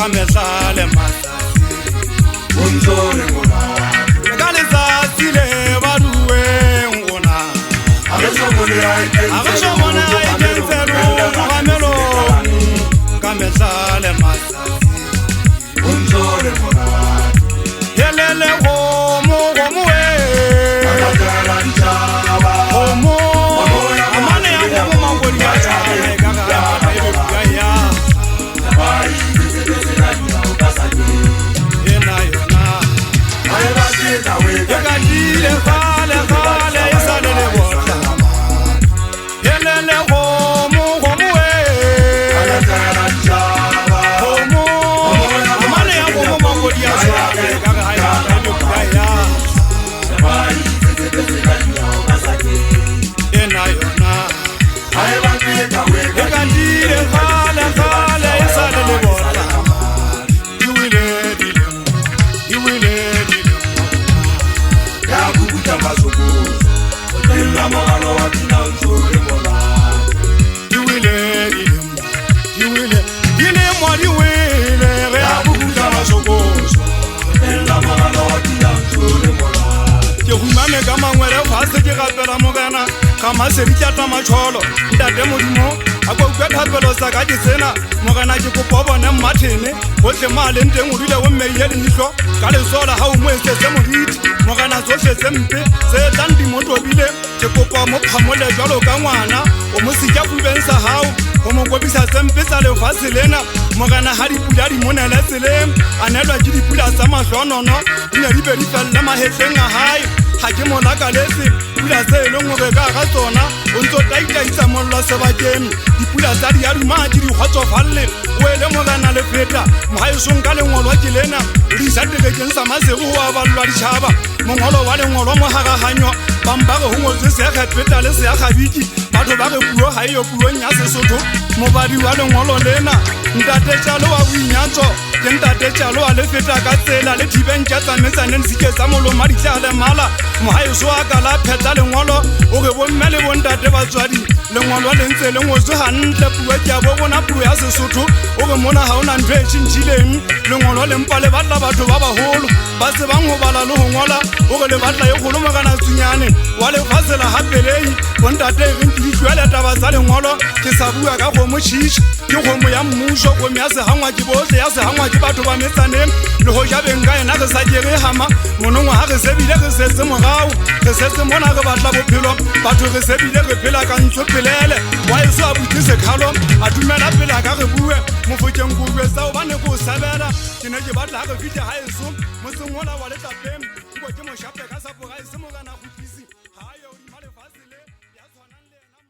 kamezale masasi unzore mona kalezasi le baduwe ngona abashomona ayikenzero muhamelo kamezale masasi unzore mona yelele homo we akatala njaba homo amane ya homo mangoli ya gaga ya bai zezezela na ukasake ena yona aye bateta we yakadile fale isalele bona yelele homo we akatala njaba homo amane ya homo mangoli ya gaga ya bai zezezela na ukasake ena yona aye bateta we yakadile fale isalele bona iwile yakukuta mazoko otella mogalo wa tina unzore mona yakukuta mazoko otella mogalo wa tina unzore mona ke humane ka mangwele fase ke gapela mogana ka masedi tša tša matšholo ntate modimo a kwa ukwa thapelo sa ka ke sena mogana ke kopo bone mmathene gotlhe maaleng teng o dule o mmeile leihlo ka lesola ga o mo esese moriti mogana tsotlhe tse mpe se tlang dimotobile ke kopa mo phamole jalo ka ngwana o mo sika pubeng sa gago go mo kopisa sempe sa lefase lena mogana ga dipula di monele tseleng a neelwa ke dipula tsa mahlonono di ne di be di felele magetleng a gae ga ke molakaletse pula se e leng gore ka ga tsona o ntse o taitaisa mollo sebakeng dipula tsa diaduma ke di kgotsofalele o ele mogana le feta mogaesong ka lengolwa ke lena o di isa tekekeng sa masego go a balelwa ditšhaba mongolo wa lengolwa mogagaganyo bambage go ngotswe seakgepeta le seakgabiki batho ba re puo ga eyo puong ya sesotho mobadi wa lengolo lena ntate tšalo wa boinyatso ke ntate tšalo wa le feta ka tsela le thibeng tša tsametsaneng sike sa moloma ditlhale mala mogaeso a ka la pheta lengolo o ge bomme le bontate batswadi lengolo le ntse le ngotswe gantle puo ke a bo bona puo ya sesotho o ge mona ga o na ntho e tšhintšhileng lengolo le mpa le batla batho ba bagolo ba tsebang go bala le go ngola o ge le batla e kgolo mogana tsenyane wa lefasela gapelei bontate ge ke ditšwele taba tsa lengolo ke sa bua ka kgomo tšhiši ke kgomo ya mmuso kgomo ya segangwa ke botlhe ya segangwa ke batho ba metsaneng le go jabeng ka ena re sa kere gama monongwa ga re sebile re setse morago re setse mona re batla bophelo batho re sebile re phela ka ntso pelele wa eso a butse sekhalo a dumela pele ka re bue mofokeng kobe sa obane ko sabela ke ne ke batla ga re fitlhe ga eso mo sengwala wa letlapeng go ke moshape ka sapo ga ese mogana go tlisi ha yo di male fasile ya tshwanang le ena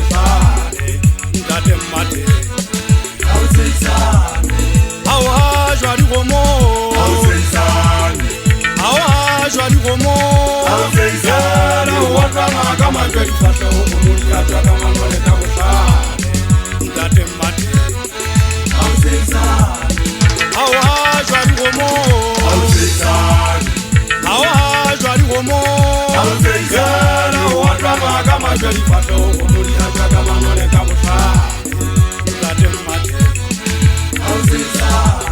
How ka majwe difatlo o mo diatwa ka mangole ka bohlale ntate Mmate ha o setsane ha o ha jwa digomo ha o setsane ha o ha jwa digomo ha o setsane o atwa ka majwe difatlo o mo diatwa ka mangole ka bohlale ntate Mmate ha o setsane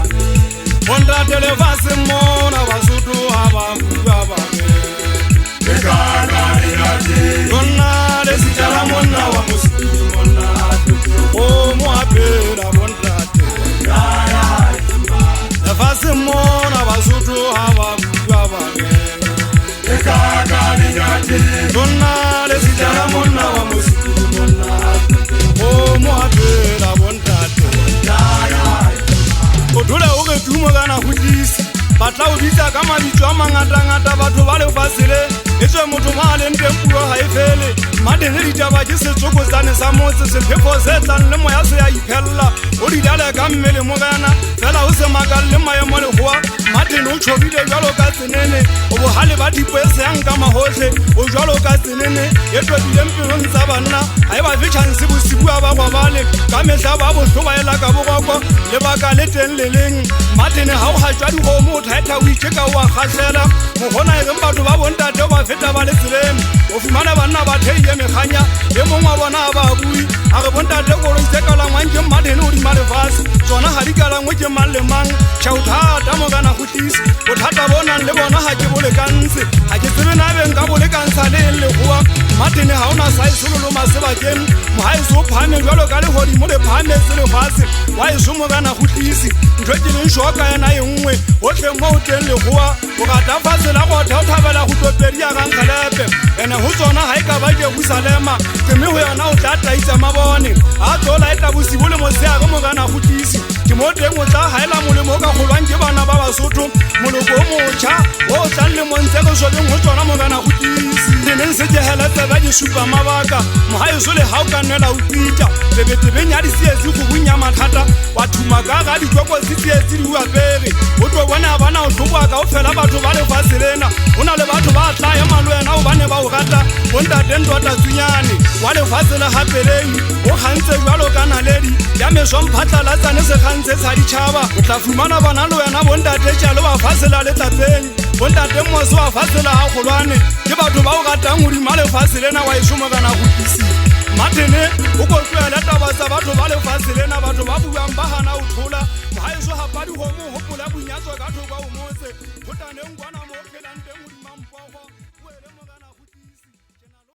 bontate le fase mona Basotho ha ba bua ba le kana le yate donna le sitala monna wa musiki monna o mo apela bontate le fase mona Basotho ha ba bua ba le kana le yate donna le sitala monna wa musiki monna o mo apela bontate o dula o ke tumo kana go disi batla o bitsa ka mabitso a mangata-ngata batho ba lefasele e tswe motho ma a leng teng puo ga e fele madene ditaba ke setsokotsane sa motse sephefo se tlang le moya se ya iphelela o dilale ka mmele mo kana fela o se makale le maemo legoa madene o tšhobile jalo ka tsenene o bogale ba dipo e seyang ka magotlhe o jalo ka tsenene e tobileng pelong tsa banna ga e ba fetšhanse bosibua ba gwabale ka mehla ba botlho ba ela ka bogoko lebaka le teng le leng madene ga o gatšwa digomo o thaetha o itše ka oa kgatlhela mogona e reng batho ba bontate ba feta ba le tseleng o fumana banna ba theile mekganya e mongwe wa bona a ba bui a re bontate koloi tse kalangwang ke madene o dima lefase tsona ga di kalangwe ke mang le mang tšhao thata mo kana go tlise bothata bo nang le bona ga ke bolekantse ga ke tsebe nabeng ka bolekantsha le eng legoa madene ga o na saesololo masebakeng mogaese o phame jalo ka legodimo le phametse lefase wa eso mo kana go tlise ntho ke leng šoo ka yena e nngwe otlhe mo o teng legoa o gata fase la gotha o thabela go tlopedi ya gankgalepe ene go tsona ga e ka ba Jerusalema keme go yona o tla taitsa mabone a tlola e tla bosibo le moseage mo kana go tlise ke mo teng o tla gaela molemo o ka golwang ke bana ba Basotho moloko o motšha o o tlang le montse go sobeng go tsona mo kana go tlise leneng se kegeletse ba ke supa mabaka mogaeso le ga o ka nnela o tsitša tebetebeng ya disietsi go bunya mathata wa thuma ka ga dikoko se tsietsi di uapere o tlo bona bana o tlhokoa ka o fela batho ba lefase lena go na le batho ba tla ema le wena o bane ba o rata bontateng tota tsunyane wa lefase le gapeleng o kgantse jalo ka naledi ya meswang phatlalatsane se kgantse sa ditšhaba o tla fumana bana le wena bontate tšale wa fasela le tlapeng bontateng mose wa fasela ga golwane ke batho ba o ratang godima lefase lena wa esomo kana go tlisi madene o kotloela taba tsa batho ba lefase lena batho ba buang ba gana o thola mogaeso gapa digomo gopola bonyatswa ka thoko o motse photaneng kwana mo o phelang